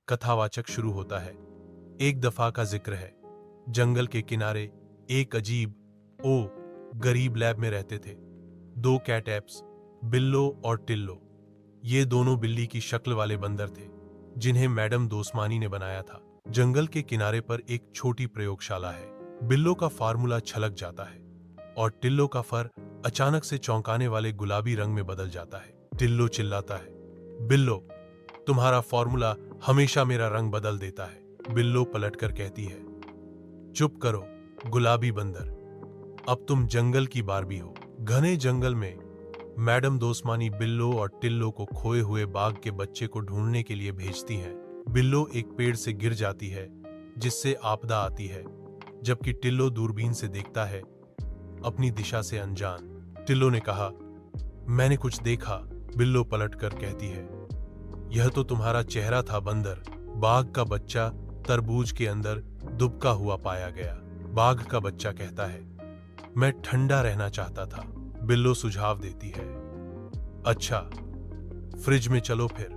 कथावाचक शुरू होता है। एक दफा का जिक्र है, जंगल के किनारे एक अजीब गरीब लैब में रहते थे दो कैट एप्स, बिल्लो और टिल्लो। ये दोनों बिल्ली की शक्ल वाले बंदर थे जिन्हें मैडम दोस्मानी ने बनाया था। जंगल के किनारे पर एक छोटी प्रयोगशाला है। बिल्लो का फार्मूला छलक जाता है और टिल्लो का फर अचानक से चौंकाने वाले गुलाबी रंग में बदल जाता है। टिल्लो चिल्लाता है, बिल्लो, तुम्हारा फार्मूला हमेशा मेरा रंग बदल देता है। बिल्लो पलटकर कहती है, चुप करो गुलाबी बंदर, अब तुम जंगल की बार्बी हो। घने जंगल में मैडम दोस्मानी बिल्लो और टिल्लो को खोए हुए बाघ के बच्चे को ढूंढने के लिए भेजती हैं। बिल्लो एक पेड़ से गिर जाती है जिससे आपदा आती है, जबकि टिल्लो दूरबीन से देखता है, अपनी दिशा से अनजान। टिल्लो ने कहा, मैंने कुछ देखा। बिल्लो पलटकर कहती है, यह तो तुम्हारा चेहरा था बंदर। बाघ का बच्चा तरबूज के अंदर दुबका हुआ पाया गया। बाघ का बच्चा कहता है, मैं ठंडा रहना चाहता था। बिल्लो सुझाव देती है, अच्छा फ्रिज में चलो फिर।